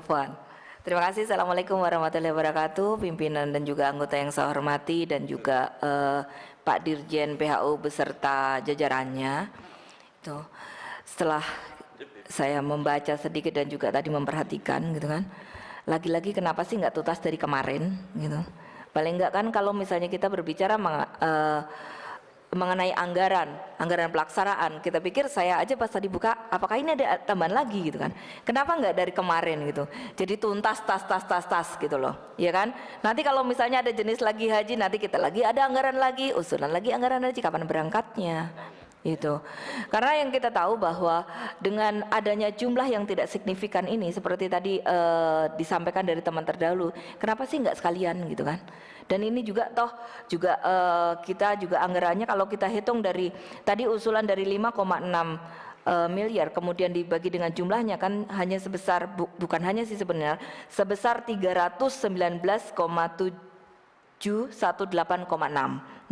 Afwan. Terima kasih. Assalamualaikum warahmatullahi wabarakatuh. Pimpinan dan juga anggota yang saya hormati dan juga Pak Dirjen PHU beserta jajarannya. Itu setelah saya membaca sedikit dan juga tadi memperhatikan gitu kan. Lagi-lagi kenapa sih nggak tuntas dari kemarin gitu. Paling enggak kan kalau misalnya kita berbicara mengenai anggaran pelaksanaan, kita pikir saya aja pas tadi buka apakah ini ada tambahan lagi gitu kan, kenapa nggak dari kemarin gitu, jadi tuntas tas gitu loh, ya kan. Nanti kalau misalnya ada jenis lagi haji, nanti kita lagi ada anggaran lagi, usulan lagi anggaran haji, kapan berangkatnya itu. Karena yang kita tahu bahwa dengan adanya jumlah yang tidak signifikan ini, seperti tadi disampaikan dari teman terdahulu, kenapa sih nggak sekalian gitu kan. Dan ini juga toh juga kita juga anggarannya kalau kita hitung dari tadi usulan dari 5,6 miliar kemudian dibagi dengan jumlahnya kan hanya sebesar bukan hanya sih sebenarnya sebesar 319,718,6.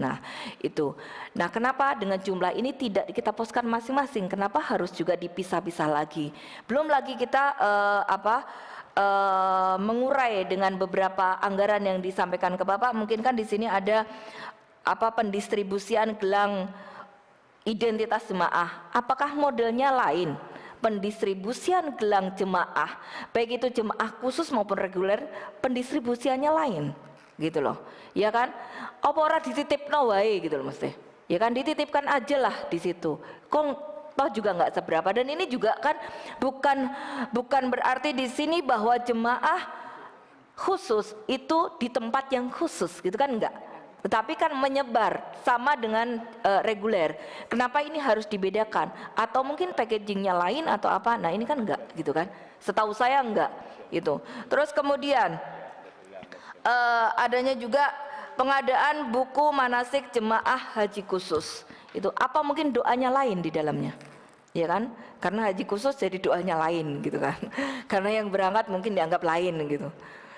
Nah itu. Nah kenapa dengan jumlah ini tidak kita poskan masing-masing? Kenapa harus juga dipisah-pisah lagi? Belum lagi kita mengurai dengan beberapa anggaran yang disampaikan ke Bapak. Mungkin kan di sini ada pendistribusian gelang identitas jemaah. Apakah modelnya lain? Pendistribusian gelang jemaah, baik itu jemaah khusus maupun reguler, pendistribusiannya lain, gitu loh, ya kan? Apa ora dititipno wae gitu loh mesti, ya kan? Dititipkan aja lah di situ. Toh juga nggak seberapa, dan ini juga kan bukan berarti di sini bahwa jemaah khusus itu di tempat yang khusus gitu kan, enggak, tetapi kan menyebar sama dengan reguler. Kenapa ini harus dibedakan? Atau mungkin packagingnya lain atau apa? Nah ini kan enggak gitu kan, setahu saya enggak itu. Terus kemudian adanya juga pengadaan buku manasik jemaah haji khusus. Itu apa mungkin doanya lain di dalamnya, ya kan? Karena haji khusus jadi doanya lain gitu kan. Karena yang berangkat mungkin dianggap lain gitu.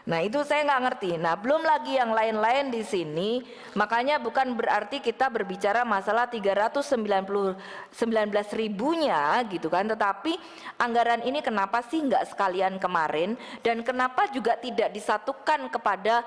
Nah itu saya nggak ngerti. Nah belum lagi yang lain-lain di sini. Makanya bukan berarti kita berbicara masalah 319 ribunya gitu kan. Tetapi anggaran ini kenapa sih nggak sekalian kemarin, dan kenapa juga tidak disatukan kepada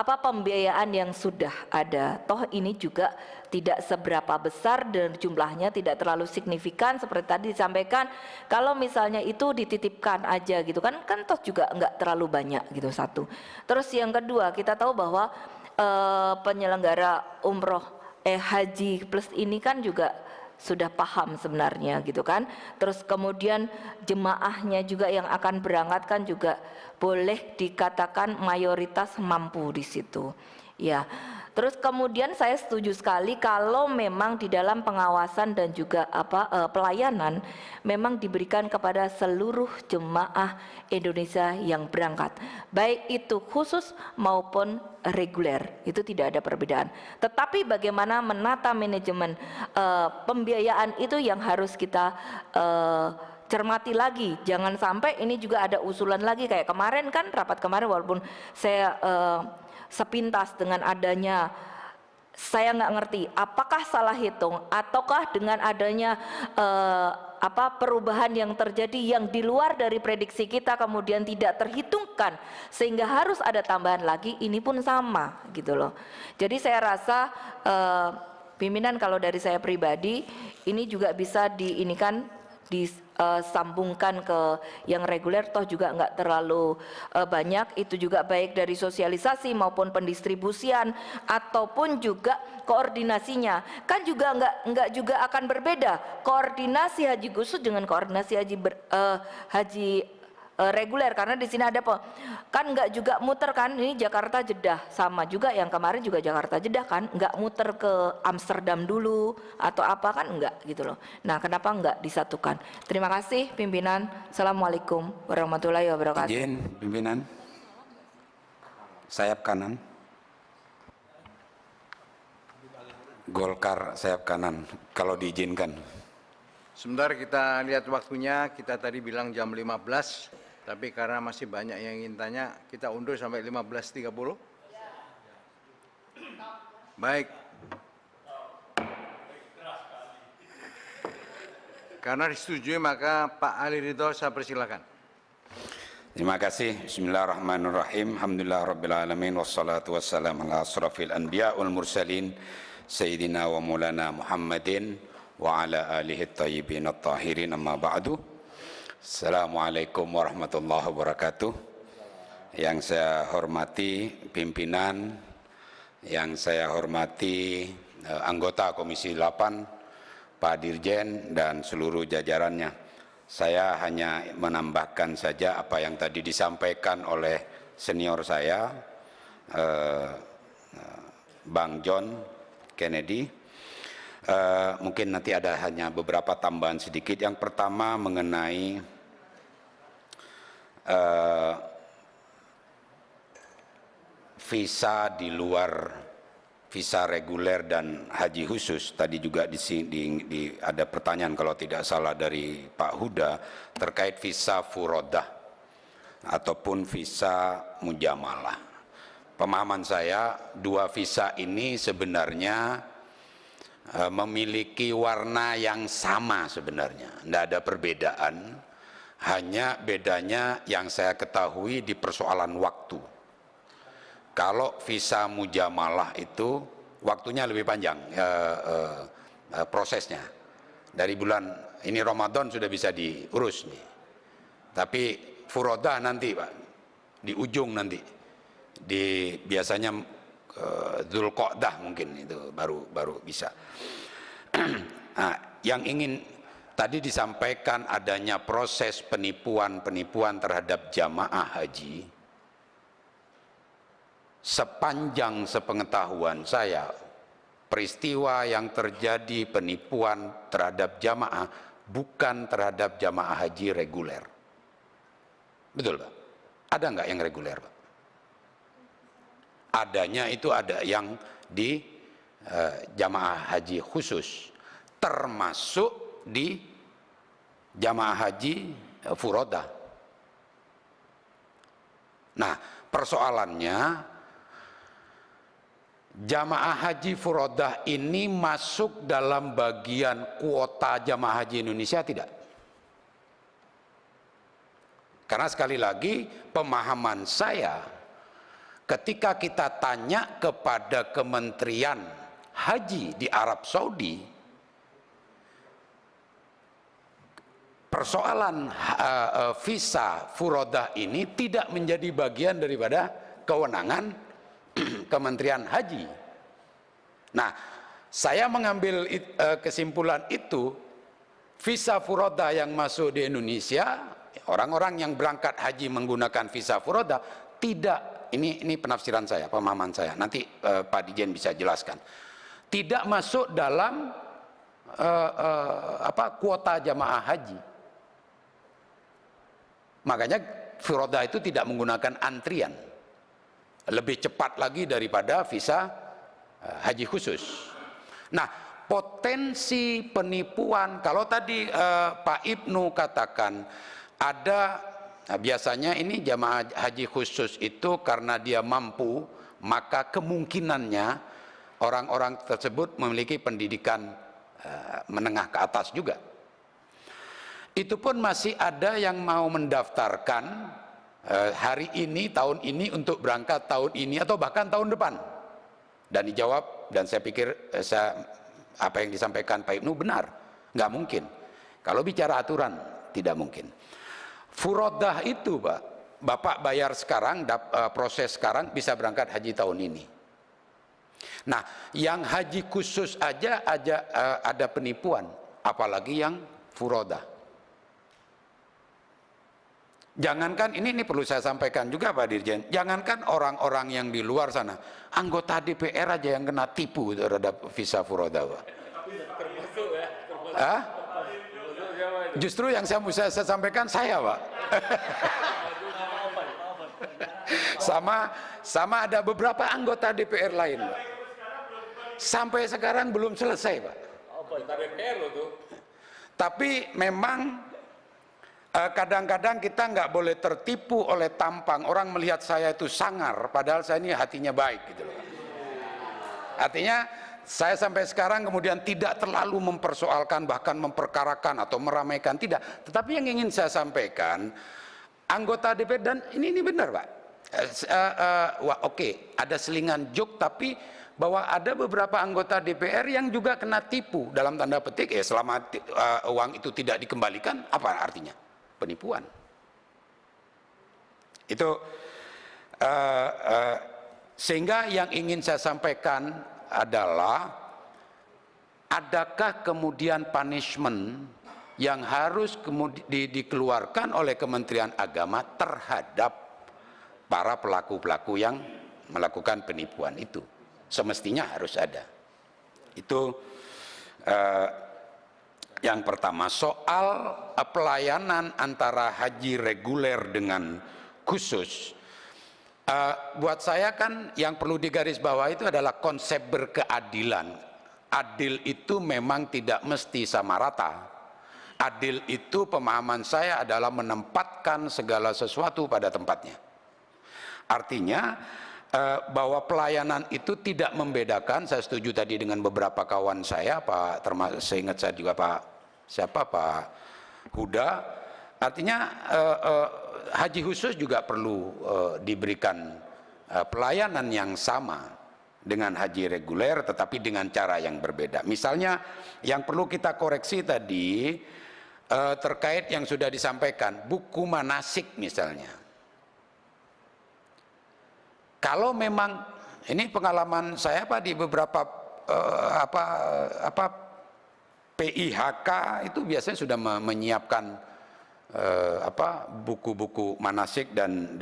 pembiayaan yang sudah ada. Toh ini juga tidak seberapa besar dan jumlahnya tidak terlalu signifikan seperti tadi disampaikan. Kalau misalnya itu dititipkan aja gitu kan toh juga nggak terlalu banyak gitu, satu. Terus yang kedua, kita tahu bahwa penyelenggara umroh haji plus ini kan juga sudah paham sebenarnya gitu kan. Terus kemudian jemaahnya juga yang akan berangkat kan juga boleh dikatakan mayoritas mampu di situ, ya. Terus kemudian saya setuju sekali kalau memang di dalam pengawasan dan juga pelayanan memang diberikan kepada seluruh jemaah Indonesia yang berangkat, baik itu khusus maupun reguler, itu tidak ada perbedaan. Tetapi bagaimana menata manajemen pembiayaan itu yang harus kita cermati lagi. Jangan sampai ini juga ada usulan lagi kayak kemarin kan, rapat kemarin walaupun saya sepintas dengan adanya, saya nggak ngerti apakah salah hitung ataukah dengan adanya perubahan yang terjadi yang di luar dari prediksi kita kemudian tidak terhitungkan sehingga harus ada tambahan lagi, ini pun sama gitu loh. Jadi saya rasa pimpinan, kalau dari saya pribadi ini juga bisa disambungkan ke yang reguler, toh juga nggak terlalu banyak. Itu juga baik dari sosialisasi maupun pendistribusian ataupun juga koordinasinya kan juga nggak juga akan berbeda koordinasi haji khusus dengan koordinasi haji reguler, karena di sini ada kan nggak juga muter kan, ini Jakarta Jeddah sama juga yang kemarin juga Jakarta Jeddah kan, nggak muter ke Amsterdam dulu atau apa kan, nggak gitu loh. Nah kenapa nggak disatukan? Terima kasih pimpinan. Assalamualaikum warahmatullahi wabarakatuh. Izin pimpinan, sayap kanan. Golkar sayap kanan kalau diizinkan. Sebentar kita lihat waktunya, kita tadi bilang jam 15, tapi karena masih banyak yang ingin tanya, kita undur sampai 15.30. Baik. Karena disetujui maka Pak Ali Ridho saya persilakan. Terima kasih. Bismillahirrahmanirrahim. Alhamdulillahirrabbilalamin. Wassalatu wassalamu ala asrafil anbiya wal mursalin. Sayyidina wa maulana Muhammadin wa ala alihi tayyibin at-tahirin, amma ba'du. Assalamualaikum warahmatullahi wabarakatuh. Yang saya hormati pimpinan, yang saya hormati anggota Komisi 8, Pak Dirjen dan seluruh jajarannya. Saya hanya menambahkan saja apa yang tadi disampaikan oleh senior saya, Bang John Kennedy. Mungkin nanti ada hanya beberapa tambahan sedikit. Yang pertama mengenai visa di luar visa reguler dan haji khusus. Tadi juga ada pertanyaan kalau tidak salah dari Pak Huda terkait visa furodah ataupun visa mujamalah. Pemahaman saya, dua visa ini sebenarnya memiliki warna yang sama sebenarnya, tidak ada perbedaan, hanya bedanya yang saya ketahui di persoalan waktu. Kalau visa mujamalah itu waktunya lebih panjang prosesnya. Dari bulan ini Ramadan sudah bisa diurus nih. Tapi furodah nanti Pak, di ujung nanti, di biasanya Dzulqa'dah mungkin itu baru bisa. Nah, yang ingin tadi disampaikan adanya proses penipuan terhadap jamaah haji. Sepanjang sepengetahuan saya, peristiwa yang terjadi penipuan terhadap jamaah bukan terhadap jamaah haji reguler. Betul Pak? Ada nggak yang reguler Pak? Adanya itu ada yang di jamaah haji khusus, termasuk di jamaah haji furodah. Nah, persoalannya jamaah haji furodah ini masuk dalam bagian kuota jamaah haji Indonesia tidak? Karena sekali lagi pemahaman saya, ketika kita tanya kepada Kementerian Haji di Arab Saudi, persoalan visa furodah ini tidak menjadi bagian daripada kewenangan Kementerian Haji. Nah, saya mengambil kesimpulan itu, visa furodah yang masuk di Indonesia, orang-orang yang berangkat haji menggunakan visa furodah tidak, ini penafsiran saya, pemahaman saya, nanti Pak Dirjen bisa jelaskan, tidak masuk dalam kuota jamaah haji. Makanya furodah itu tidak menggunakan antrian, lebih cepat lagi daripada visa haji khusus. Nah, potensi penipuan, kalau tadi Pak Ibnu katakan ada, biasanya ini jamaah haji khusus itu karena dia mampu, maka kemungkinannya orang-orang tersebut memiliki pendidikan menengah ke atas juga. Itu pun masih ada yang mau mendaftarkan hari ini, tahun ini untuk berangkat tahun ini atau bahkan tahun depan. Dan dijawab, dan saya pikir apa yang disampaikan Pak Ibnu benar, nggak mungkin. Kalau bicara aturan, tidak mungkin. Furodah itu Pak, Bapak bayar sekarang, proses sekarang, bisa berangkat haji tahun ini. Nah, yang haji khusus aja ada penipuan, apalagi yang furodah. Jangankan, ini perlu saya sampaikan juga Pak Dirjen, jangankan orang-orang yang di luar sana, anggota DPR aja yang kena tipu terhadap visa furodah Pak. Justru yang saya sampaikan saya Pak. sama ada beberapa anggota DPR lain Pak. Sampai sekarang belum selesai Pak. Tapi memang kadang-kadang kita nggak boleh tertipu oleh tampang. Orang melihat saya itu sangar, padahal saya ini hatinya baik gitu loh. Artinya saya sampai sekarang kemudian tidak terlalu mempersoalkan, bahkan memperkarakan atau meramaikan, tidak. Tetapi yang ingin saya sampaikan, anggota DPR, dan ini benar Pak. Wah, oke, ada selingan joke, tapi bahwa ada beberapa anggota DPR yang juga kena tipu dalam tanda petik, ya selama uang itu tidak dikembalikan, apa artinya? Penipuan. Itu sehingga yang ingin saya sampaikan adalah, adakah kemudian punishment yang harus dikeluarkan oleh Kementerian Agama terhadap para pelaku-pelaku yang melakukan penipuan itu? Semestinya harus ada. Itu yang pertama. Soal pelayanan antara haji reguler dengan khusus, buat saya kan yang perlu digarisbawahi itu adalah konsep berkeadilan. Adil itu memang tidak mesti sama rata. Adil itu pemahaman saya adalah menempatkan segala sesuatu pada tempatnya. Artinya bahwa pelayanan itu tidak membedakan. Saya setuju tadi dengan beberapa kawan saya, Pak, termasuk seingat saya juga Pak Huda. Artinya haji khusus juga perlu diberikan pelayanan yang sama dengan haji reguler, tetapi dengan cara yang berbeda. Misalnya yang perlu kita koreksi tadi terkait yang sudah disampaikan, buku manasik misalnya. Kalau memang, ini pengalaman saya Pak di beberapa PIHK itu biasanya sudah menyiapkan buku-buku manasik dan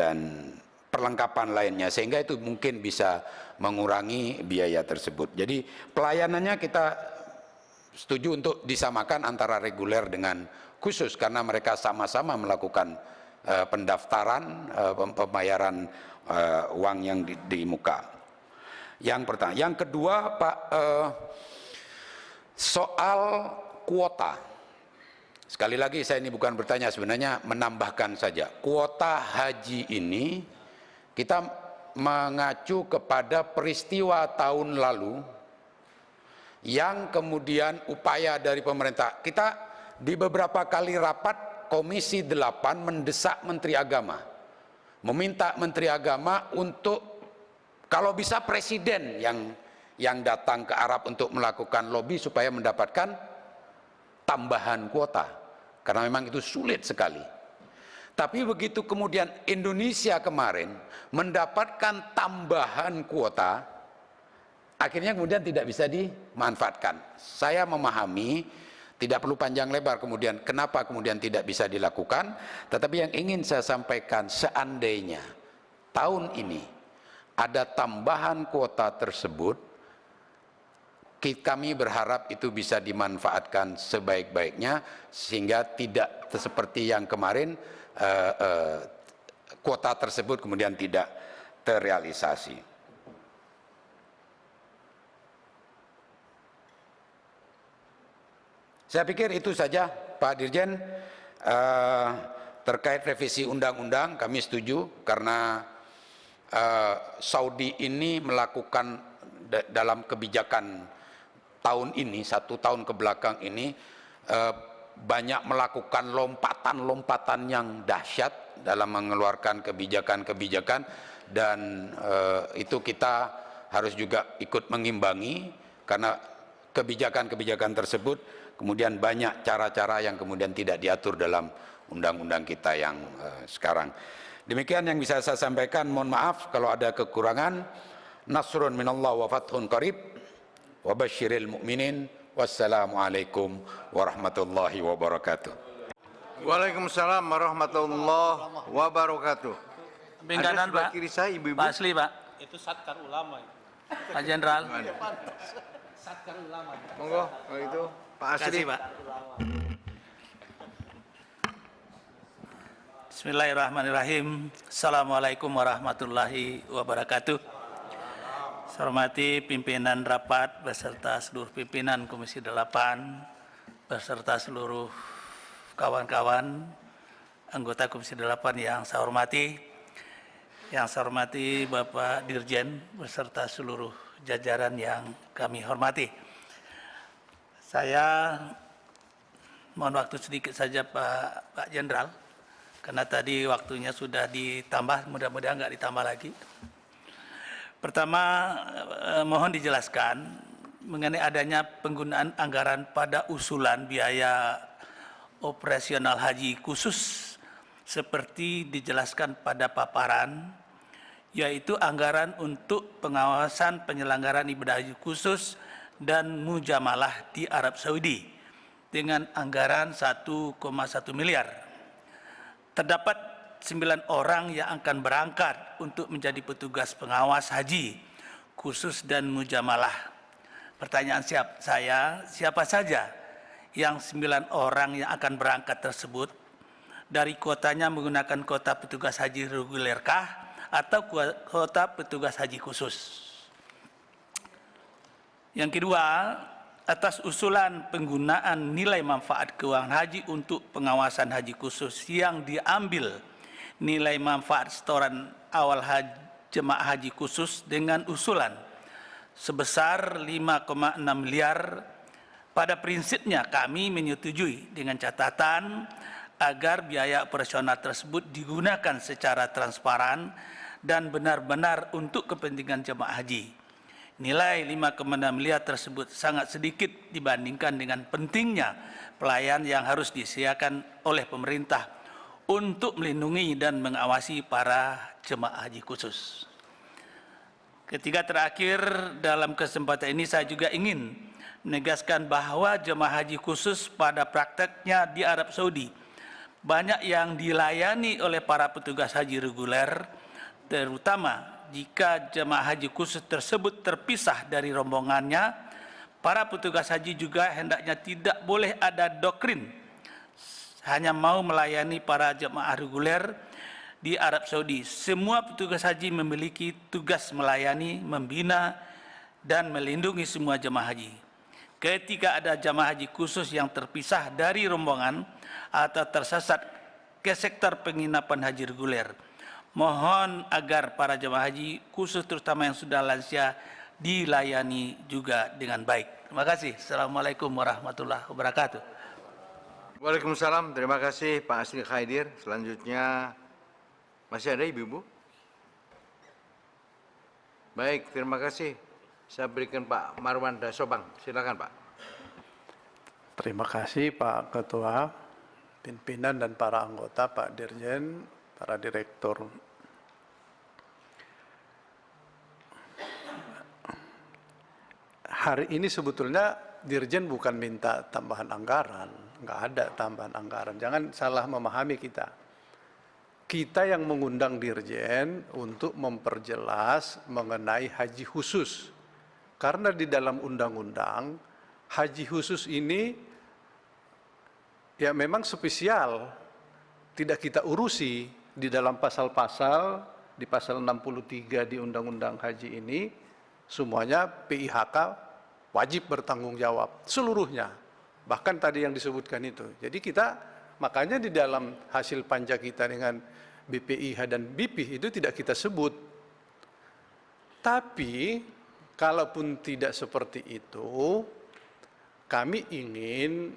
perlengkapan lainnya, sehingga itu mungkin bisa mengurangi biaya tersebut. Jadi pelayanannya kita setuju untuk disamakan antara reguler dengan khusus, karena mereka sama-sama melakukan pendaftaran, pembayaran uang yang di muka. Yang pertama. Yang kedua Pak, soal kuota. Sekali lagi saya ini bukan bertanya, sebenarnya menambahkan saja. Kuota haji ini kita mengacu kepada peristiwa tahun lalu yang kemudian upaya dari pemerintah. Kita di beberapa kali rapat Komisi 8 mendesak Menteri Agama, meminta Menteri Agama untuk kalau bisa Presiden yang datang ke Arab untuk melakukan lobby supaya mendapatkan tambahan kuota, karena memang itu sulit sekali. Tapi begitu kemudian Indonesia kemarin mendapatkan tambahan kuota, akhirnya kemudian tidak bisa dimanfaatkan. Saya memahami, tidak perlu panjang lebar kemudian kenapa kemudian tidak bisa dilakukan, tetapi yang ingin saya sampaikan, seandainya tahun ini ada tambahan kuota tersebut, kami berharap itu bisa dimanfaatkan sebaik-baiknya, sehingga tidak seperti yang kemarin kuota tersebut kemudian tidak terrealisasi. Saya pikir itu saja Pak Dirjen. Terkait revisi undang-undang kami setuju, karena Saudi ini melakukan dalam kebijakan tahun ini, 1 tahun ke belakang ini, banyak melakukan lompatan-lompatan yang dahsyat dalam mengeluarkan kebijakan-kebijakan, dan itu kita harus juga ikut mengimbangi, karena kebijakan-kebijakan tersebut kemudian banyak cara-cara yang kemudian tidak diatur dalam undang-undang kita yang sekarang. Demikian yang bisa saya sampaikan, mohon maaf kalau ada kekurangan. Nasrun minallah wa fathun qarib wa basyiril mu'minin. Wassalamualaikum warahmatullahi wabarakatuh. Waalaikumsalam warahmatullahi wabarakatuh. Samping kanan Pak, kiri saya ibu-ibu. Pak Asli Pak, Itu Satkar Ulama itu. Pak Jenderal. Satkar Ulama. Monggo, kalau itu Pak Terima Asri. kasih Pak. Bismillahirrahmanirrahim. Assalamualaikum warahmatullahi wabarakatuh. Saya hormati pimpinan rapat beserta seluruh pimpinan Komisi 8 beserta seluruh kawan-kawan anggota Komisi 8 yang saya hormati. Yang saya hormati Bapak Dirjen beserta seluruh jajaran yang kami hormati. Saya mohon waktu sedikit saja Pak Jenderal, karena tadi waktunya sudah ditambah, mudah-mudahan nggak ditambah lagi. Pertama, mohon dijelaskan mengenai adanya penggunaan anggaran pada usulan biaya operasional haji khusus seperti dijelaskan pada paparan, yaitu anggaran untuk pengawasan penyelenggaraan ibadah haji khusus dan mujamalah di Arab Saudi dengan anggaran 1,1 miliar. Terdapat 9 orang yang akan berangkat untuk menjadi petugas pengawas haji khusus dan mujamalah. Pertanyaan siapa saja yang 9 orang yang akan berangkat tersebut? Dari kuotanya menggunakan kuota petugas haji regulerkah atau kuota petugas haji khusus? Yang kedua, atas usulan penggunaan nilai manfaat keuangan haji untuk pengawasan haji khusus yang diambil nilai manfaat setoran awal jemaah haji khusus dengan usulan sebesar 5,6 miliar, pada prinsipnya kami menyetujui dengan catatan agar biaya operasional tersebut digunakan secara transparan dan benar-benar untuk kepentingan jemaah haji. Nilai 5,6 miliar tersebut sangat sedikit dibandingkan dengan pentingnya pelayanan yang harus disediakan oleh pemerintah untuk melindungi dan mengawasi para jemaah haji khusus. Ketiga, terakhir, dalam kesempatan ini saya juga ingin menegaskan bahwa jemaah haji khusus pada prakteknya di Arab Saudi banyak yang dilayani oleh para petugas haji reguler, terutama jika jemaah haji khusus tersebut terpisah dari rombongannya. Para petugas haji juga hendaknya tidak boleh ada doktrin hanya mau melayani para jemaah reguler di Arab Saudi. Semua petugas haji memiliki tugas melayani, membina, dan melindungi semua jemaah haji. Ketika ada jemaah haji khusus yang terpisah dari rombongan atau tersesat ke sektor penginapan haji reguler, mohon agar para jemaah haji khusus terutama yang sudah lansia dilayani juga dengan baik. Terima kasih. Assalamualaikum warahmatullahi wabarakatuh. Waalaikumsalam. Terima kasih Pak Asri Khaidir. Selanjutnya masih ada Ibu-ibu? Baik, terima kasih. Saya berikan Pak Marwan Dasobang. Silakan Pak. Terima kasih Pak Ketua, pimpinan dan para anggota, Pak Dirjen, para direktur. Hari ini sebetulnya Dirjen bukan minta tambahan anggaran, nggak ada tambahan anggaran. Jangan salah memahami kita. Kita yang mengundang Dirjen untuk memperjelas mengenai haji khusus. Karena di dalam undang-undang, haji khusus ini ya memang spesial, tidak kita urusi di dalam pasal-pasal, di pasal 63 di Undang-Undang Haji ini, semuanya PIHK wajib bertanggung jawab, seluruhnya. Bahkan tadi yang disebutkan itu. Jadi kita, makanya di dalam hasil panja kita dengan BPIH dan BIPIH itu tidak kita sebut. Tapi, kalaupun tidak seperti itu, kami ingin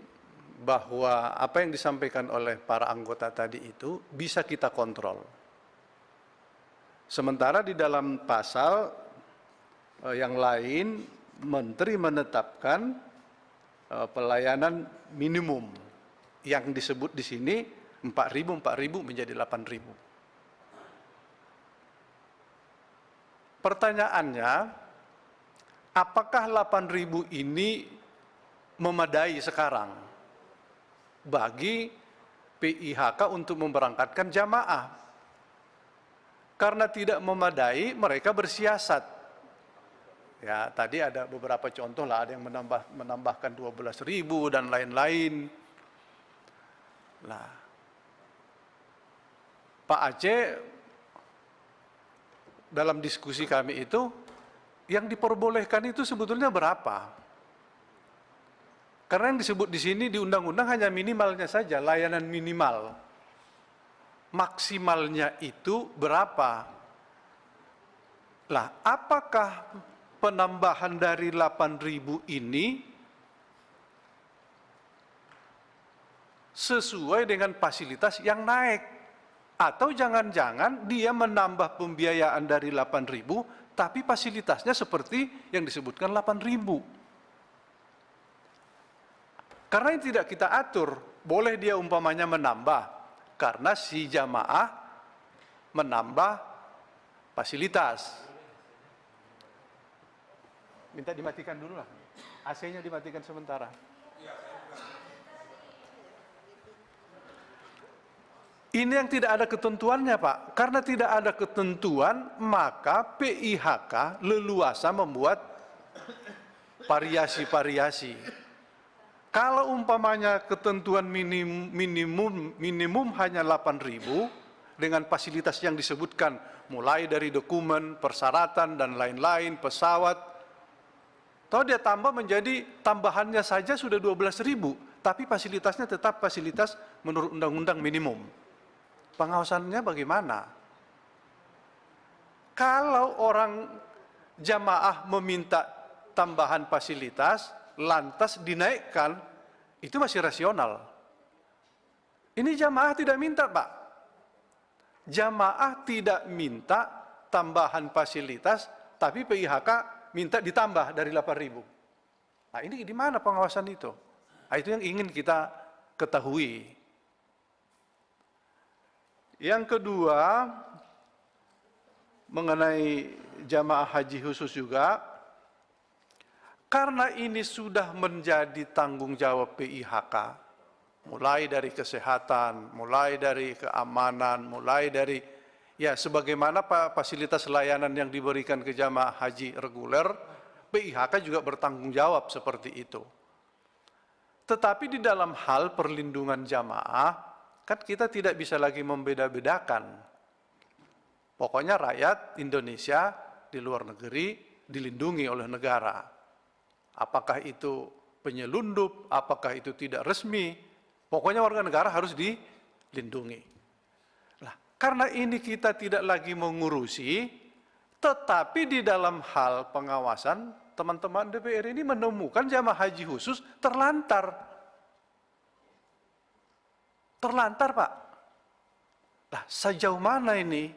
bahwa apa yang disampaikan oleh para anggota tadi itu bisa kita kontrol. Sementara di dalam pasal yang lain, Menteri menetapkan pelayanan minimum yang disebut di sini 4.000 menjadi 8.000. Pertanyaannya, apakah 8.000 ini memadai sekarang bagi PIHK untuk memberangkatkan jamaah? Karena tidak memadai, mereka bersiasat. Ya, tadi ada beberapa contoh lah, ada yang menambahkan 12.000 dan lain-lain. Nah, Pak Aceh dalam diskusi kami itu, yang diperbolehkan itu sebetulnya berapa? Karena yang disebut di sini di undang-undang hanya minimalnya saja, layanan minimal. Maksimalnya itu berapa? Lah, apakah penambahan dari 8.000 ini sesuai dengan fasilitas yang naik? Atau jangan-jangan dia menambah pembiayaan dari 8.000, tapi fasilitasnya seperti yang disebutkan 8.000. Karena yang tidak kita atur, boleh dia umpamanya menambah, karena si jamaah menambah fasilitas. Minta dimatikan dulu lah, AC-nya dimatikan sementara. Ini yang tidak ada ketentuannya, Pak. Karena tidak ada ketentuan, maka PIHK leluasa membuat variasi-variasi. Kalau umpamanya ketentuan minimum hanya 8.000 dengan fasilitas yang disebutkan mulai dari dokumen, persyaratan dan lain-lain, pesawat, toh dia tambah menjadi tambahannya saja sudah 12.000, tapi fasilitasnya tetap fasilitas menurut undang-undang minimum. Pengawasannya bagaimana? Kalau orang jamaah meminta tambahan fasilitas, lantas dinaikkan, itu masih rasional. Ini jamaah tidak minta, Pak. Jamaah tidak minta tambahan fasilitas, tapi PIHK minta ditambah dari 8.000. Nah, ini di mana pengawasan itu? Nah, itu yang ingin kita ketahui. Yang kedua, mengenai jamaah haji khusus juga, karena ini sudah menjadi tanggung jawab PIHK, mulai dari kesehatan, mulai dari keamanan, mulai dari ya sebagaimana fasilitas layanan yang diberikan ke jamaah haji reguler, PIHK juga bertanggung jawab seperti itu. Tetapi di dalam hal perlindungan jamaah, kan kita tidak bisa lagi membeda-bedakan. Pokoknya rakyat Indonesia di luar negeri dilindungi oleh negara. Apakah itu penyelundup, apakah itu tidak resmi, pokoknya warga negara harus dilindungi. Nah, karena ini kita tidak lagi mengurusi, tetapi di dalam hal pengawasan, teman-teman DPR ini menemukan jamaah haji khusus terlantar. Terlantar, Pak. Nah, sejauh mana ini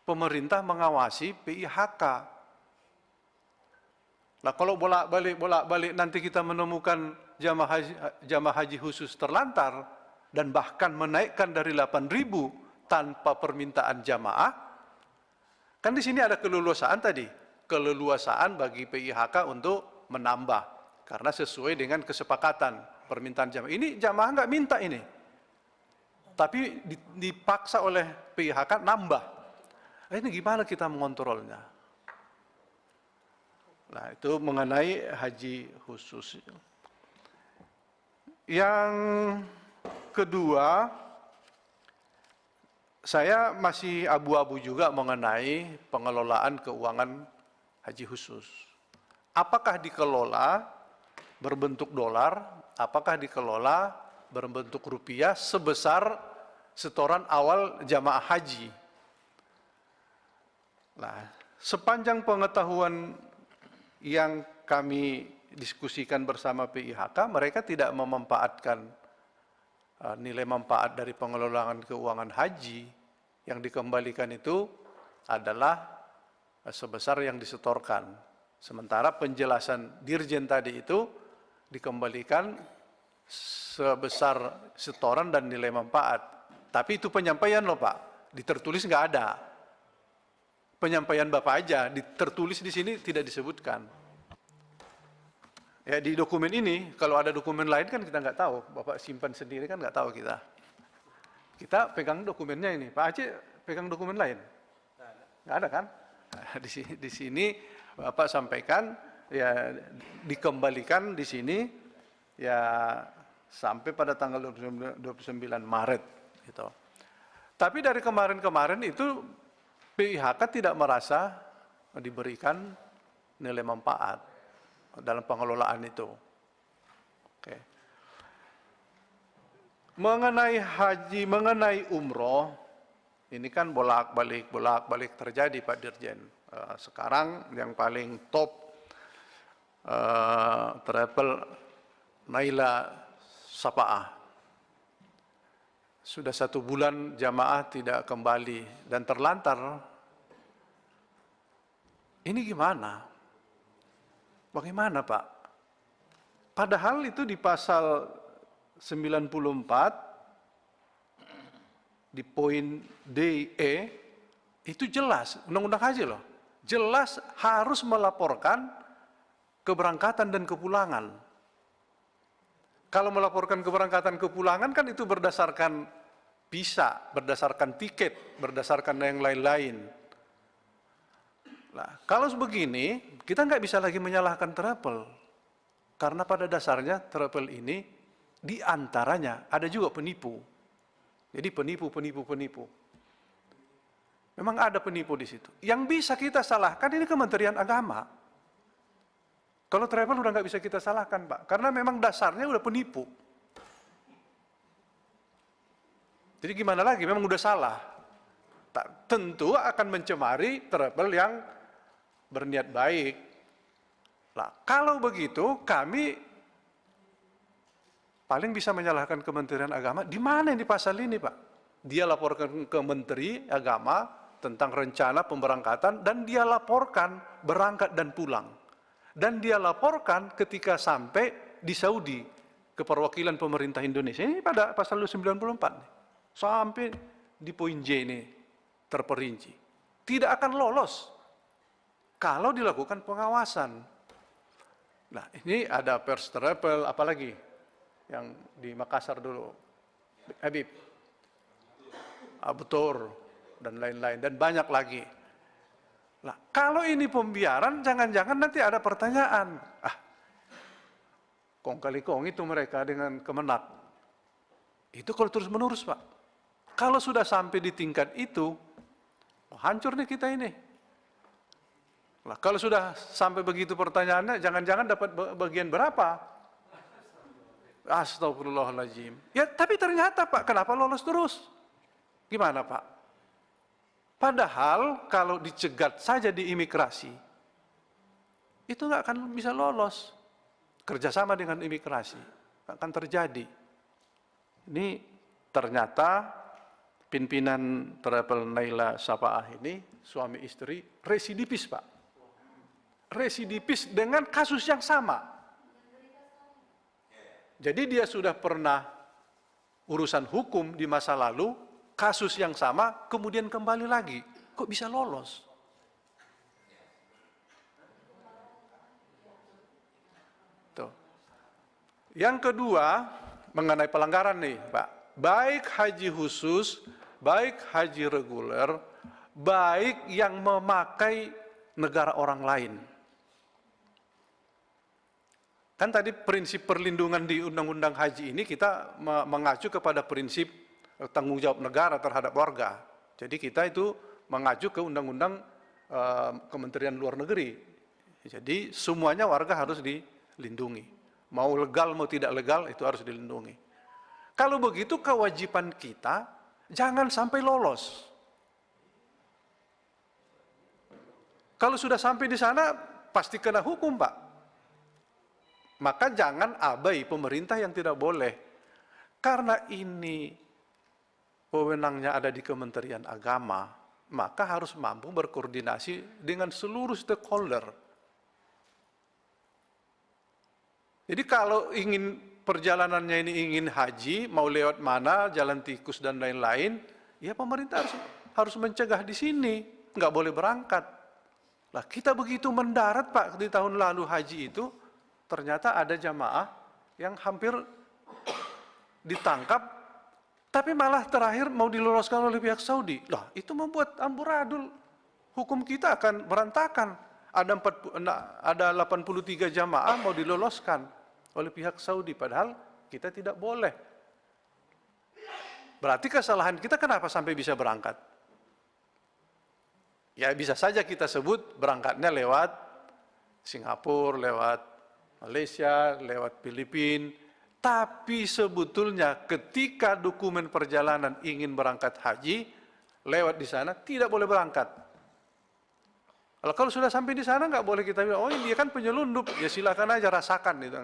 pemerintah mengawasi PIHK? Nah, kalau bolak-balik nanti kita menemukan jamaah haji khusus terlantar dan bahkan menaikkan dari 8.000 tanpa permintaan jamaah, kan di sini ada keleluasaan tadi, keleluasaan bagi PIHK untuk menambah karena sesuai dengan kesepakatan permintaan jamaah. Ini jamaah nggak minta ini, tapi dipaksa oleh PIHK nambah. Nah, ini gimana kita mengontrolnya? Nah, itu mengenai haji khusus. Yang kedua, saya masih abu-abu juga mengenai pengelolaan keuangan haji khusus. Apakah dikelola berbentuk dolar, apakah dikelola berbentuk rupiah sebesar setoran awal jamaah haji. Nah, sepanjang pengetahuan yang kami diskusikan bersama PIHK, mereka tidak memanfaatkan nilai manfaat dari pengelolaan keuangan haji. Yang dikembalikan itu adalah sebesar yang disetorkan. Sementara penjelasan Dirjen tadi itu dikembalikan sebesar setoran dan nilai manfaat. Tapi itu penyampaian loh, Pak. Ditertulis nggak ada. Penyampaian Bapak aja, tertulis di sini tidak disebutkan. Ya, di dokumen ini, kalau ada dokumen lain kan kita nggak tahu. Bapak simpan sendiri kan nggak tahu kita. Kita pegang dokumennya ini. Pak Aceh pegang dokumen lain? Nggak ada kan? Nah, di sini Bapak sampaikan, ya dikembalikan di sini, ya sampai pada tanggal 29 Maret. Gitu. Tapi dari kemarin-kemarin itu, PIHK tidak merasa diberikan nilai manfaat dalam pengelolaan itu. Oke. Mengenai haji, mengenai umroh, ini kan bolak-balik terjadi Pak Dirjen. Sekarang yang paling top travel Naila Sapaah. Sudah 1 bulan jamaah tidak kembali dan terlantar. Ini gimana? Bagaimana Pak? Padahal itu di pasal 94 di poin D, E, itu jelas, Undang-Undang Haji loh, jelas harus melaporkan keberangkatan dan kepulangan. Kalau melaporkan keberangkatan kepulangan kan itu berdasarkan visa, berdasarkan tiket, berdasarkan yang lain-lain. Nah, kalau begini, kita nggak bisa lagi menyalahkan travel. Karena pada dasarnya travel ini diantaranya ada juga penipu. Jadi penipu. Memang ada penipu di situ. Yang bisa kita salahkan ini Kementerian Agama. Kalau travel udah nggak bisa kita salahkan, Pak. Karena memang dasarnya udah penipu. Jadi gimana lagi? Memang udah salah. Tentu akan mencemari travel yang berniat baik. Nah, kalau begitu kami paling bisa menyalahkan Kementerian Agama. Di mana di pasal ini, Pak? Dia laporkan ke Menteri Agama tentang rencana pemberangkatan dan dia laporkan berangkat dan pulang. Dan dia laporkan ketika sampai di Saudi ke perwakilan pemerintah Indonesia. Ini pada pasal 94 nih. Sampai di poin J ini terperinci. Tidak akan lolos kalau dilakukan pengawasan. Nah, ini ada first travel, apalagi yang di Makassar dulu, Habib, Abutur, dan lain-lain, dan banyak lagi. Nah, kalau ini pembiaran, jangan-jangan nanti ada pertanyaan. Kong kali kong itu mereka dengan Kemenak. Itu kalau terus-menerus, Pak. Kalau sudah sampai di tingkat itu, hancur nih kita ini. Nah, kalau sudah sampai begitu pertanyaannya, jangan-jangan dapat bagian berapa? Astagfirullahaladzim. Ya, tapi ternyata Pak, kenapa lolos terus? Gimana Pak? Padahal kalau dicegat saja di imigrasi, itu nggak akan bisa lolos. Kerjasama dengan imigrasi, nggak akan terjadi. Ini ternyata pimpinan Travel Naila Sapaah ini, suami istri, residivis Pak. Residivis dengan kasus yang sama. Jadi dia sudah pernah urusan hukum di masa lalu, kasus yang sama, kemudian kembali lagi. Kok bisa lolos? Tuh. Yang kedua, mengenai pelanggaran nih, Pak. Baik haji khusus, baik haji reguler, baik yang memakai negara orang lain. Kan tadi prinsip perlindungan di Undang-Undang Haji ini kita mengacu kepada prinsip tanggung jawab negara terhadap warga. Jadi kita itu mengacu ke Undang-Undang Kementerian Luar Negeri. Jadi semuanya warga harus dilindungi. Mau legal mau tidak legal itu harus dilindungi. Kalau begitu kewajiban kita jangan sampai lolos. Kalau sudah sampai di sana pasti kena hukum, Pak. Maka jangan abai pemerintah yang tidak boleh. Karena ini wewenangnya ada di Kementerian Agama, maka harus mampu berkoordinasi dengan seluruh stakeholder. Jadi kalau ingin perjalanannya ini ingin haji, mau lewat mana, jalan tikus dan lain-lain, ya pemerintah harus mencegah di sini, nggak boleh berangkat. Lah kita begitu mendarat Pak di tahun lalu haji itu, ternyata ada jamaah yang hampir ditangkap, tapi malah terakhir mau diloloskan oleh pihak Saudi. Lah itu membuat amburadul, hukum kita akan berantakan. Ada 83 jamaah mau diloloskan oleh pihak Saudi, padahal kita tidak boleh. Berarti kesalahan kita kenapa sampai bisa berangkat? Ya bisa saja kita sebut berangkatnya lewat Singapura, lewat Malaysia, lewat Filipina, tapi sebetulnya ketika dokumen perjalanan ingin berangkat haji, lewat di sana tidak boleh berangkat. Kalau sudah sampai di sana nggak boleh kita bilang, oh dia kan penyelundup, ya silakan aja rasakan. Itu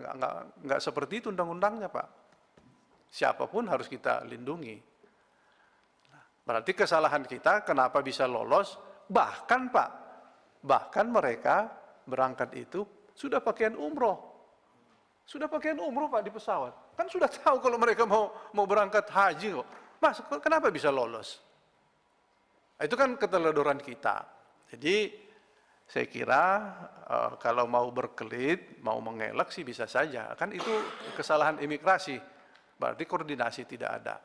nggak seperti itu undang-undangnya Pak. Siapapun harus kita lindungi. Berarti kesalahan kita kenapa bisa lolos, bahkan Pak, bahkan mereka berangkat itu sudah pakaian umroh. Sudah pakaian umroh Pak di pesawat. Kan sudah tahu kalau mereka mau berangkat haji kok. Mas, kenapa bisa lolos? Itu kan keteledoran kita. Jadi saya kira kalau mau berkelit, mau mengelak sih bisa saja. Kan itu kesalahan imigrasi. Berarti koordinasi tidak ada.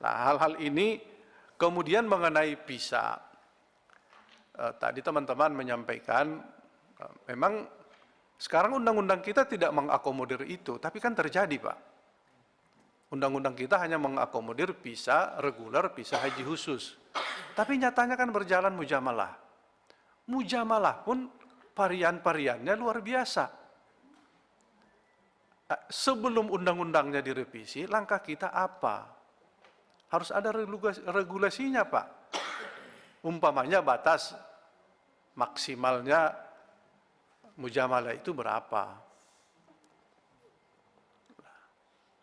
Nah, hal-hal ini kemudian mengenai visa. Tadi teman-teman menyampaikan memang sekarang undang-undang kita tidak mengakomodir itu, tapi kan terjadi Pak. Undang-undang kita hanya mengakomodir visa reguler, visa haji khusus. Tapi nyatanya kan berjalan mujamalah. Mujamalah pun varian-variannya luar biasa. Sebelum undang-undangnya direvisi, langkah kita apa? Harus ada regulasinya Pak. Umpamanya batas maksimalnya mujamalah itu berapa?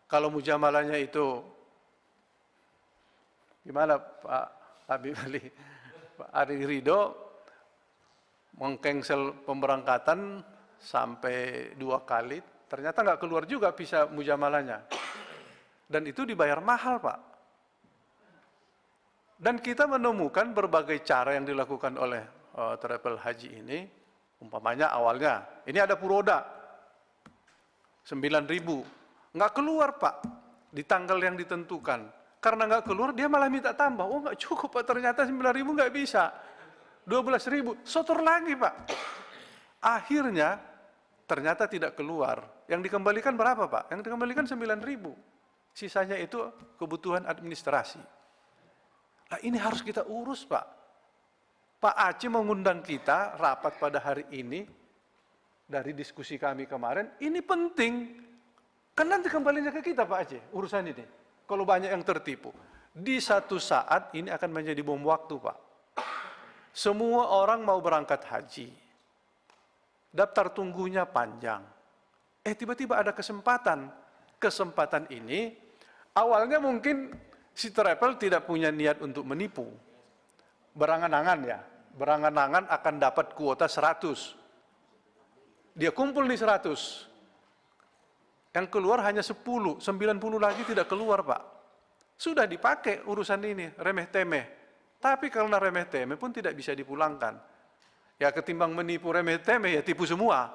Kalau mujamalahnya itu gimana Pak Habib Ali? Pak Ari Ridho mengcancel pemberangkatan sampai 2 kali, ternyata nggak keluar juga visa mujamalahnya. Dan itu dibayar mahal Pak. Dan kita menemukan berbagai cara yang dilakukan oleh travel haji ini. Umpamanya awalnya, ini ada puroda, 9.000, nggak keluar Pak, di tanggal yang ditentukan. Karena nggak keluar, dia malah minta tambah. Oh nggak cukup Pak, ternyata 9.000 nggak bisa. 12.000, sotor lagi Pak. Akhirnya, ternyata tidak keluar. Yang dikembalikan berapa Pak? Yang dikembalikan 9.000. Sisanya itu kebutuhan administrasi. Nah ini harus kita urus Pak. Pak Aceh mengundang kita rapat pada hari ini, dari diskusi kami kemarin, ini penting. Kan nanti kembalinya ke kita Pak Aceh, urusan ini. Kalau banyak yang tertipu. Di satu saat ini akan menjadi bom waktu Pak. Semua orang mau berangkat haji. Daftar tunggunya panjang. Tiba-tiba ada kesempatan. Kesempatan ini, awalnya mungkin si travel tidak punya niat untuk menipu. Berangan-angan ya. Berangan-angan akan dapat kuota 100. Dia kumpul di 100. Yang keluar hanya 10, 90 lagi tidak keluar Pak. Sudah dipakai urusan ini, remeh-temeh. Tapi karena remeh-temeh pun tidak bisa dipulangkan. Ya ketimbang menipu remeh-temeh ya tipu semua.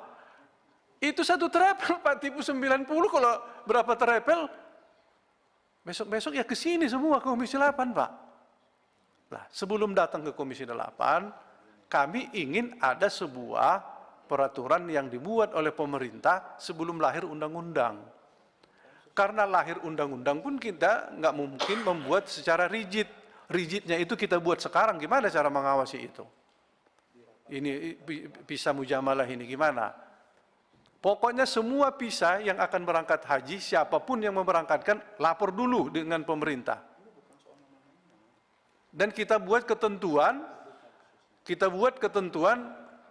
Itu satu travel Pak, tipu 90, kalau berapa travel, besok-besok ya ke sini semua, ke Komisi 8 Pak. Nah, sebelum datang ke Komisi 8, kami ingin ada sebuah peraturan yang dibuat oleh pemerintah sebelum lahir undang-undang. Karena lahir undang-undang pun kita nggak mungkin membuat secara rigid. Rigidnya itu kita buat sekarang, gimana cara mengawasi itu? Ini visa mujamalah ini gimana? Pokoknya semua visa yang akan berangkat haji, siapapun yang memberangkatkan, lapor dulu dengan pemerintah. Dan kita buat ketentuan,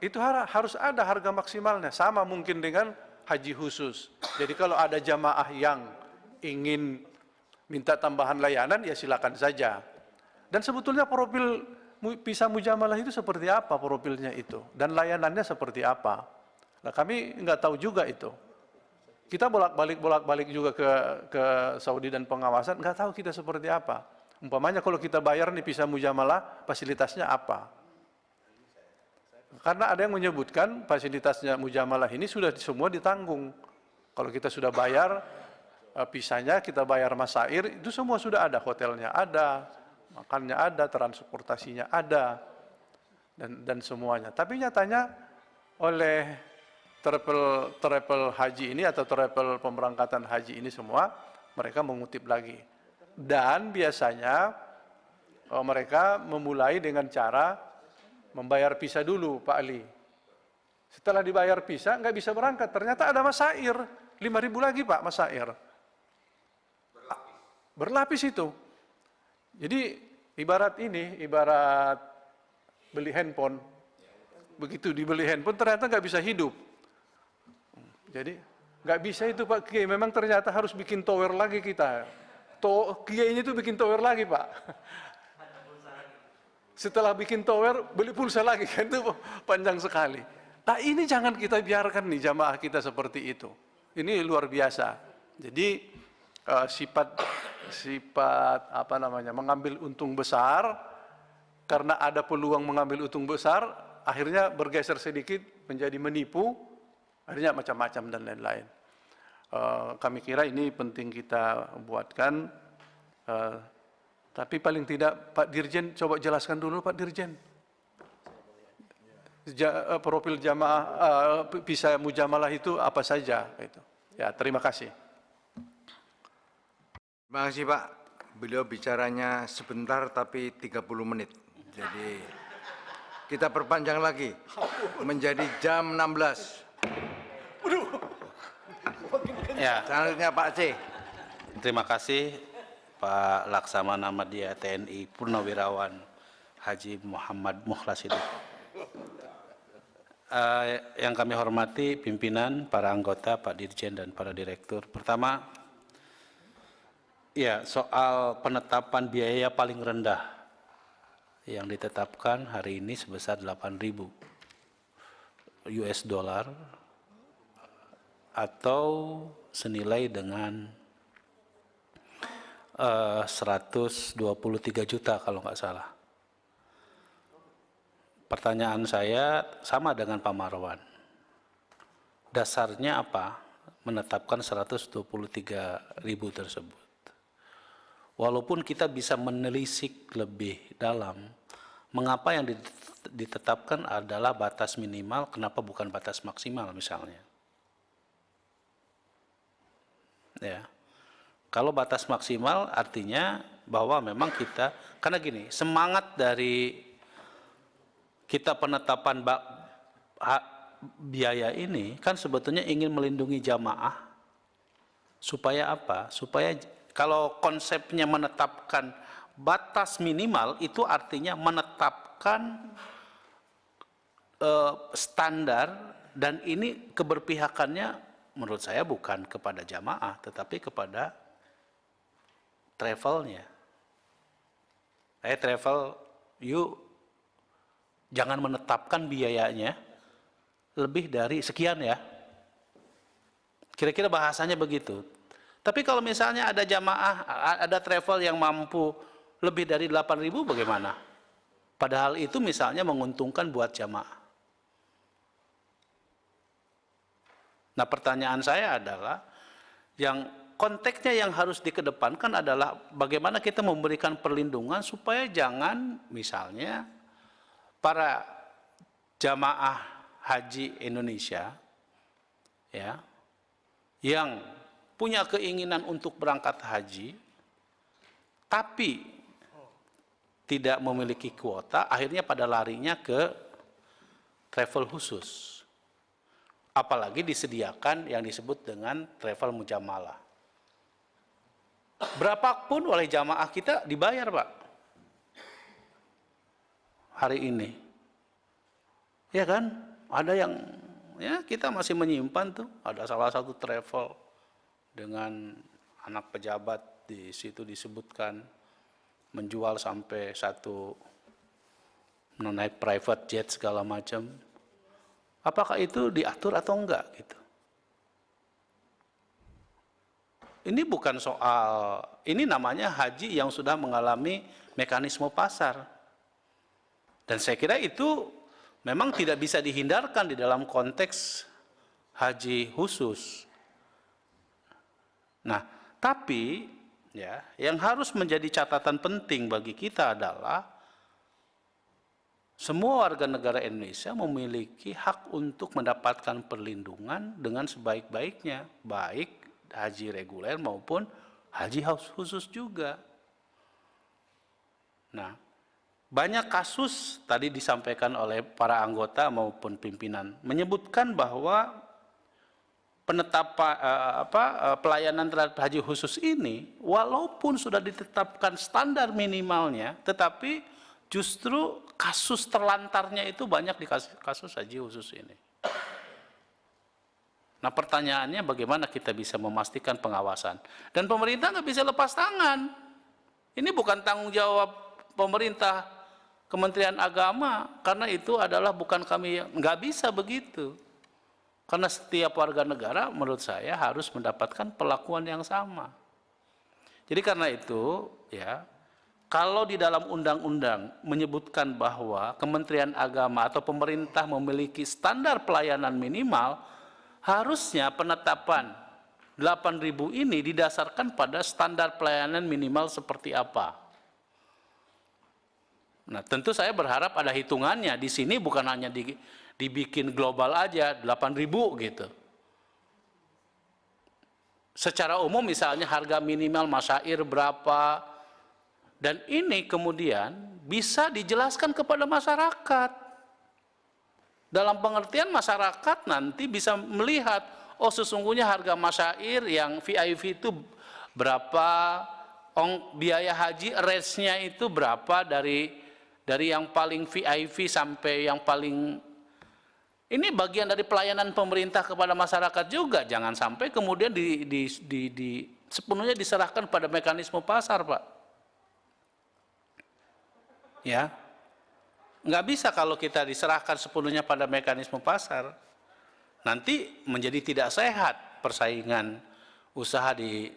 itu harus ada harga maksimalnya. Sama mungkin dengan haji khusus. Jadi kalau ada jamaah yang ingin minta tambahan layanan, ya silakan saja. Dan sebetulnya profil visa mujamalah itu seperti apa profilnya itu? Dan layanannya seperti apa? Nah kami nggak tahu juga itu. Kita bolak-balik juga ke Saudi dan pengawasan, nggak tahu kita seperti apa. Umpamanya kalau kita bayar nih visa mujamalah, fasilitasnya apa? Karena ada yang menyebutkan fasilitasnya mujamalah ini sudah semua ditanggung. Kalau kita sudah bayar visanya, kita bayar masair, itu semua sudah ada. Hotelnya ada, makannya ada, transportasinya ada, dan semuanya. Tapi nyatanya oleh travel haji ini atau travel pemberangkatan haji ini semua, mereka mengutip lagi. Dan biasanya mereka memulai dengan cara membayar visa dulu, Pak Ali. Setelah dibayar visa, nggak bisa berangkat. Ternyata ada masair, 5.000 lagi Pak, masair. Berlapis itu. Jadi ibarat beli handphone. Begitu dibeli handphone, ternyata nggak bisa hidup. Jadi nggak bisa itu Pak Kiai. Memang ternyata harus bikin tower lagi kita. Kiainya itu bikin tower lagi Pak. setelah bikin tower beli pulsa lagi, kan itu panjang sekali. Nah ini jangan kita biarkan nih jamaah kita seperti itu. Ini luar biasa. Jadi sifat apa namanya, mengambil untung besar, karena ada peluang mengambil untung besar, akhirnya bergeser sedikit menjadi menipu, akhirnya macam-macam dan lain-lain. Kami kira ini penting kita buatkan, tapi paling tidak Pak Dirjen coba jelaskan dulu Pak Dirjen. Profil jamaah visa mujamalah itu apa saja itu. Ya, terima kasih. Terima kasih Pak. Beliau bicaranya sebentar tapi 30 menit. Jadi kita perpanjang lagi menjadi jam 16. Ya, Selanjutnya Pak C. terima kasih Pak Laksamana Madya TNI Purnawirawan Haji Muhammad Mukhlas Hidup. Yang kami hormati pimpinan, para anggota, Pak Dirjen dan para direktur. Pertama, ya soal penetapan biaya paling rendah yang ditetapkan hari ini sebesar 8.000 US dollar atau senilai dengan 123 juta kalau nggak salah. Pertanyaan saya sama dengan Pak Marwan. Dasarnya apa menetapkan 123.000 tersebut? Walaupun kita bisa menelisik lebih dalam, mengapa yang ditetapkan adalah batas minimal, kenapa bukan batas maksimal misalnya? Ya. Kalau batas maksimal artinya bahwa memang kita, karena gini, semangat dari kita penetapan biaya ini kan sebetulnya ingin melindungi jamaah supaya apa? Supaya kalau konsepnya menetapkan batas minimal itu artinya menetapkan standar, dan ini keberpihakannya menurut saya bukan kepada jamaah tetapi kepada travelnya. Travel, you jangan menetapkan biayanya lebih dari sekian ya. Kira-kira bahasanya begitu. Tapi kalau misalnya ada jamaah, ada travel yang mampu lebih dari 8.000 bagaimana? Padahal itu misalnya menguntungkan buat jamaah. Nah pertanyaan saya adalah, yang konteksnya yang harus dikedepankan adalah bagaimana kita memberikan perlindungan supaya jangan misalnya para jamaah haji Indonesia ya yang punya keinginan untuk berangkat haji tapi tidak memiliki kuota, akhirnya pada larinya ke travel khusus. Apalagi disediakan yang disebut dengan travel mujamalah. Berapapun oleh jamaah kita dibayar, Pak. Hari ini. Ya kan? Ada yang, ya kita masih menyimpan tuh. Ada salah satu travel dengan anak pejabat di situ disebutkan menjual sampai satu naik private jet segala macam. Apakah itu diatur atau enggak gitu? Ini bukan soal, ini namanya haji yang sudah mengalami mekanisme pasar. Dan saya kira itu memang tidak bisa dihindarkan di dalam konteks haji khusus. Nah, tapi ya, yang harus menjadi catatan penting bagi kita adalah semua warga negara Indonesia memiliki hak untuk mendapatkan perlindungan dengan sebaik-baiknya, baik haji reguler maupun haji khusus juga. Nah, banyak kasus tadi disampaikan oleh para anggota maupun pimpinan menyebutkan bahwa penetapan pelayanan terhadap haji khusus ini walaupun sudah ditetapkan standar minimalnya, tetapi justru kasus terlantarnya itu banyak di kasus haji khusus ini. Nah pertanyaannya bagaimana kita bisa memastikan pengawasan. Dan pemerintah nggak bisa lepas tangan. Ini bukan tanggung jawab pemerintah Kementerian Agama, karena itu adalah bukan kami, nggak bisa begitu. Karena setiap warga negara menurut saya harus mendapatkan perlakuan yang sama. Jadi karena itu ya, kalau di dalam undang-undang menyebutkan bahwa Kementerian Agama atau pemerintah memiliki standar pelayanan minimal, harusnya penetapan 8.000 ini didasarkan pada standar pelayanan minimal seperti apa. Nah, tentu saya berharap ada hitungannya. Di sini bukan hanya dibikin global aja 8.000 gitu. Secara umum misalnya harga minimal masyair berapa, dan ini kemudian bisa dijelaskan kepada masyarakat. Dalam pengertian masyarakat nanti bisa melihat, oh sesungguhnya harga masyair yang VIP itu berapa, biaya haji range-nya itu berapa dari yang paling VIP sampai yang paling, ini bagian dari pelayanan pemerintah kepada masyarakat juga. Jangan sampai kemudian sepenuhnya diserahkan pada mekanisme pasar, Pak. Ya, nggak bisa kalau kita diserahkan sepenuhnya pada mekanisme pasar. Nanti menjadi tidak sehat persaingan usaha di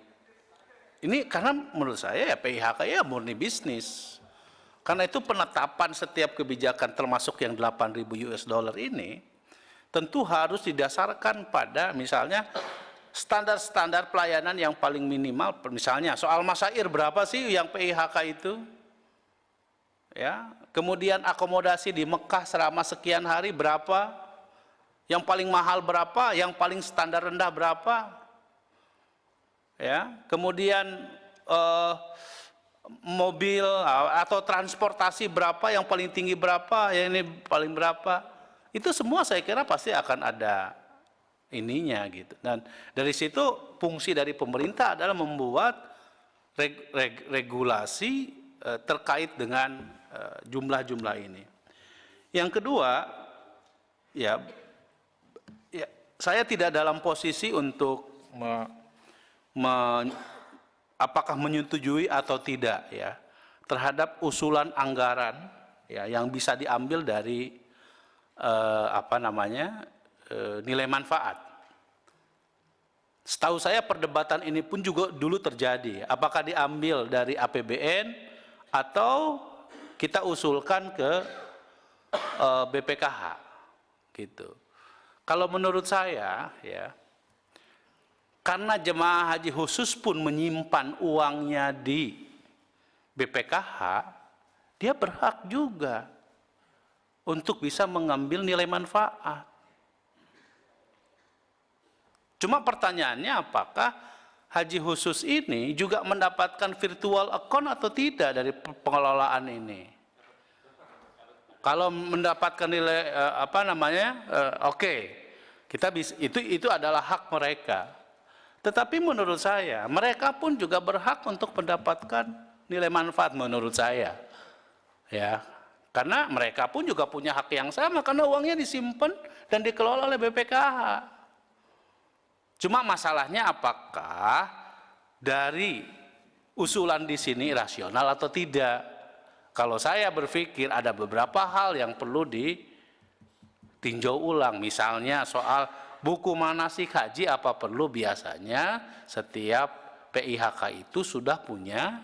ini, karena menurut saya ya PIHK ya murni bisnis. Karena itu penetapan setiap kebijakan termasuk yang 8.000 US dollar ini tentu harus didasarkan pada misalnya standar-standar pelayanan yang paling minimal. Misalnya soal masyair berapa sih yang PIHK itu? Ya, kemudian akomodasi di Mekah selama sekian hari berapa? Yang paling mahal berapa? Yang paling standar rendah berapa? Ya, kemudian mobil atau transportasi berapa, yang paling tinggi berapa, yang ini paling berapa, itu semua saya kira pasti akan ada ininya gitu. Dan dari situ fungsi dari pemerintah adalah membuat regulasi terkait dengan jumlah-jumlah ini. Yang kedua, ya saya tidak dalam posisi untuk apakah menyetujui atau tidak ya terhadap usulan anggaran ya yang bisa diambil dari nilai manfaat. Setahu saya perdebatan ini pun juga dulu terjadi. Apakah diambil dari APBN atau kita usulkan ke BPKH gitu. Kalau menurut saya ya, karena jemaah haji khusus pun menyimpan uangnya di BPKH, dia berhak juga untuk bisa mengambil nilai manfaat. Cuma pertanyaannya apakah haji khusus ini juga mendapatkan virtual account atau tidak dari pengelolaan ini? Kalau mendapatkan nilai oke, kita bisa, itu adalah hak mereka. Tetapi menurut saya mereka pun juga berhak untuk mendapatkan nilai manfaat menurut saya, ya, karena mereka pun juga punya hak yang sama karena uangnya disimpan dan dikelola oleh BPKH. Cuma masalahnya apakah dari usulan di sini rasional atau tidak? Kalau saya berpikir ada beberapa hal yang perlu ditinjau ulang, misalnya soal buku manasik haji apa perlu biasanya setiap PIHK itu sudah punya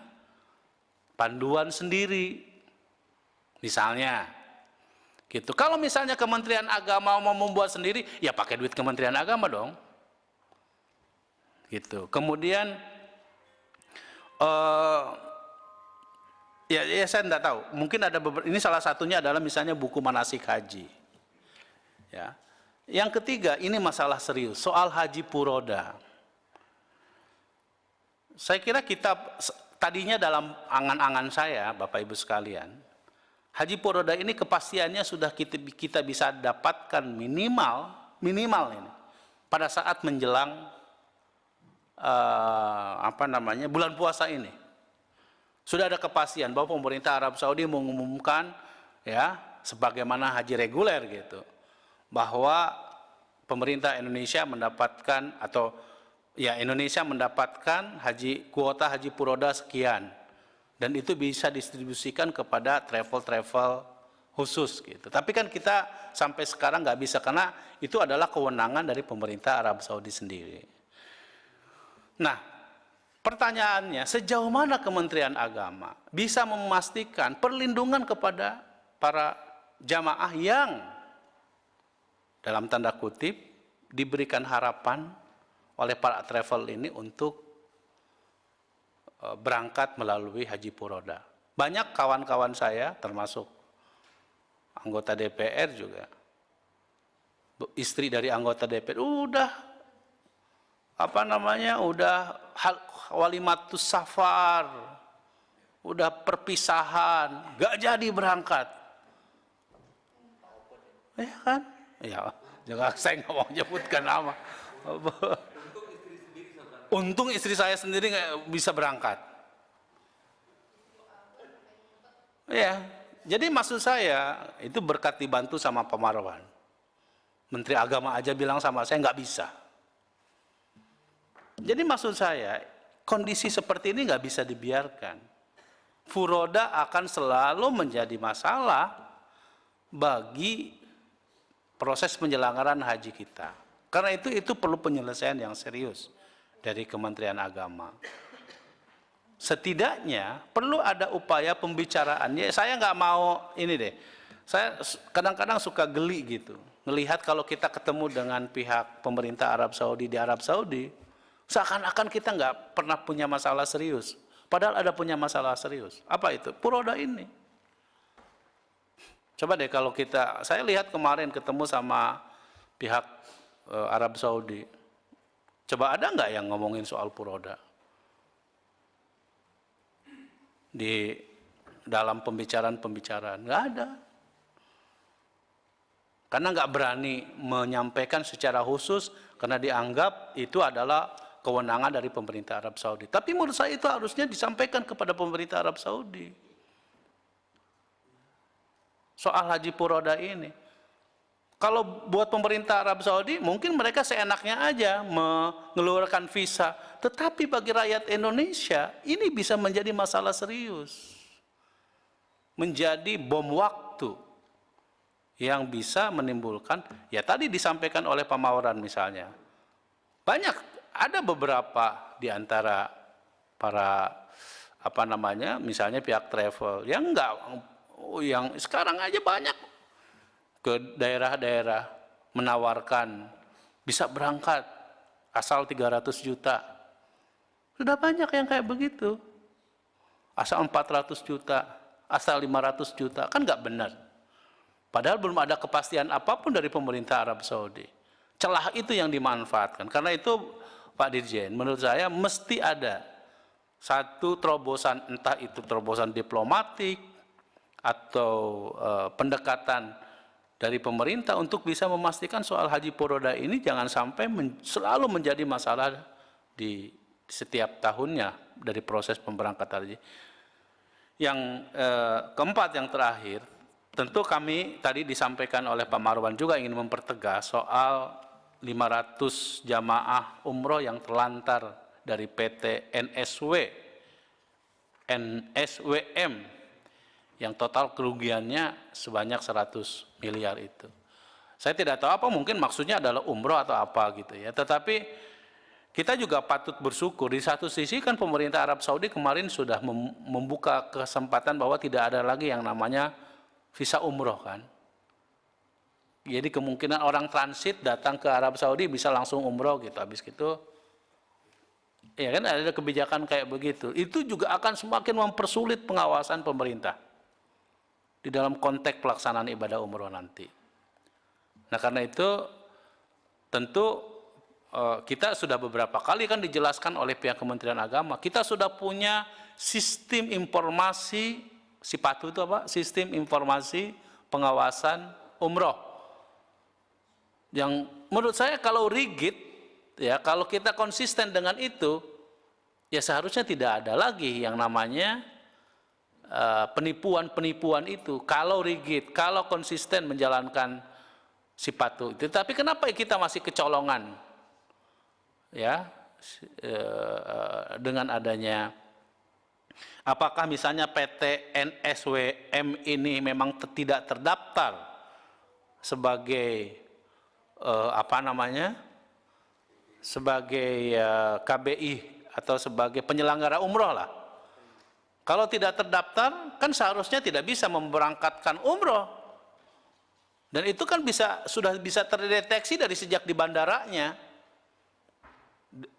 panduan sendiri. Misalnya gitu. Kalau misalnya Kementerian Agama mau membuat sendiri, ya pakai duit Kementerian Agama dong. Gitu. Kemudian ya saya tidak tahu. Mungkin ada beberapa. Ini salah satunya adalah misalnya buku manasik haji. Ya. Yang ketiga, ini masalah serius, soal haji puroda. Saya kira kita tadinya dalam angan-angan saya, Bapak Ibu sekalian, haji puroda ini kepastiannya sudah kita bisa dapatkan minimal ini pada saat menjelang bulan puasa ini. Sudah ada kepastian bahwa pemerintah Arab Saudi mengumumkan ya sebagaimana haji reguler gitu, bahwa pemerintah Indonesia mendapatkan Indonesia mendapatkan kuota haji puroda sekian dan itu bisa distribusikan kepada travel-travel khusus gitu. Tapi kan kita sampai sekarang nggak bisa karena itu adalah kewenangan dari pemerintah Arab Saudi sendiri. Nah, pertanyaannya sejauh mana Kementerian Agama bisa memastikan perlindungan kepada para jamaah yang dalam tanda kutip diberikan harapan oleh para travel ini untuk berangkat melalui haji furoda. Banyak kawan-kawan saya termasuk anggota DPR juga, istri dari anggota DPR udah walimatus safar, udah perpisahan, gak jadi berangkat. Ya kan? Ya, jangan saya nggak mau menyebutkan nama. Untung istri saya sendiri nggak bisa berangkat. Ya, jadi maksud saya itu berkat dibantu sama Pak Marwan. Menteri Agama aja bilang sama saya nggak bisa. Jadi maksud saya kondisi seperti ini nggak bisa dibiarkan. Furoda akan selalu menjadi masalah bagi proses penyelenggaraan haji kita. Karena itu perlu penyelesaian yang serius dari Kementerian Agama. Setidaknya perlu ada upaya pembicaraan. Ya, saya nggak mau ini deh. Saya kadang-kadang suka geli gitu. Melihat kalau kita ketemu dengan pihak pemerintah Arab Saudi di Arab Saudi, seakan-akan kita nggak pernah punya masalah serius. Padahal ada punya masalah serius. Apa itu? Furoda ini. Coba deh kalau saya lihat kemarin ketemu sama pihak Arab Saudi. Coba ada nggak yang ngomongin soal furoda? Di dalam pembicaraan-pembicaraan, nggak ada. Karena nggak berani menyampaikan secara khusus, karena dianggap itu adalah kewenangan dari pemerintah Arab Saudi. Tapi menurut saya itu harusnya disampaikan kepada pemerintah Arab Saudi. Soal haji furoda ini. Kalau buat pemerintah Arab Saudi, mungkin mereka seenaknya aja mengeluarkan visa. Tetapi bagi rakyat Indonesia, ini bisa menjadi masalah serius. Menjadi bom waktu yang bisa menimbulkan, ya tadi disampaikan oleh Pak Mauran misalnya. Ada beberapa di antara para misalnya pihak travel yang sekarang aja banyak ke daerah-daerah menawarkan bisa berangkat asal 300 juta. Sudah banyak yang kayak begitu. Asal 400 juta, asal 500 juta, kan nggak benar. Padahal belum ada kepastian apapun dari pemerintah Arab Saudi. Celah itu yang dimanfaatkan. Karena itu Pak Dirjen, menurut saya mesti ada satu terobosan, entah itu terobosan diplomatik atau pendekatan dari pemerintah untuk bisa memastikan soal haji furoda ini jangan sampai selalu menjadi masalah di setiap tahunnya dari proses pemberangkatan haji. Yang keempat, yang terakhir, tentu kami tadi disampaikan oleh Pak Marwan juga ingin mempertegas soal 500 jamaah umroh yang terlantar dari PT NSWM yang total kerugiannya sebanyak 100 miliar itu. Saya tidak tahu apa, mungkin maksudnya adalah umroh atau apa gitu ya. Tetapi kita juga patut bersyukur, di satu sisi kan pemerintah Arab Saudi kemarin sudah membuka kesempatan bahwa tidak ada lagi yang namanya visa umroh kan. Jadi kemungkinan orang transit datang ke Arab Saudi bisa langsung umroh gitu, habis gitu. Ya kan ada kebijakan kayak begitu. Itu juga akan semakin mempersulit pengawasan pemerintah di dalam konteks pelaksanaan ibadah umroh nanti. Nah karena itu tentu kita sudah beberapa kali kan dijelaskan oleh pihak Kementerian Agama, kita sudah punya sistem informasi, SIPATU itu apa? Sistem informasi pengawasan umroh. Yang menurut saya kalau rigid, ya kalau kita konsisten dengan itu, ya seharusnya tidak ada lagi yang namanya penipuan-penipuan itu. Kalau rigid, kalau konsisten menjalankan SIPATU itu. Tapi kenapa kita masih kecolongan? Ya, dengan adanya Apakah misalnya PT NSWM ini memang tidak terdaftar sebagai sebagai KBI atau sebagai penyelenggara umroh lah. Kalau tidak terdaftar, kan seharusnya tidak bisa memberangkatkan umroh. Dan itu kan sudah bisa terdeteksi dari sejak di bandaranya.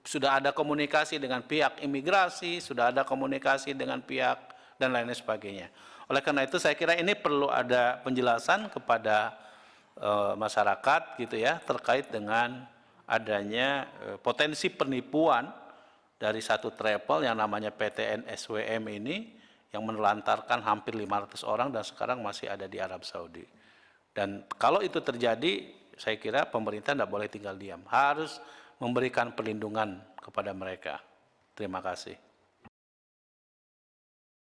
Sudah ada komunikasi dengan pihak imigrasi, sudah ada komunikasi dengan pihak dan lain sebagainya. Oleh karena itu saya kira ini perlu ada penjelasan kepada masyarakat gitu ya, terkait dengan adanya potensi penipuan dari satu travel yang namanya PT NSWM ini yang menelantarkan hampir 500 orang dan sekarang masih ada di Arab Saudi. Dan kalau itu terjadi, saya kira pemerintah tidak boleh tinggal diam, harus memberikan perlindungan kepada mereka. Terima kasih.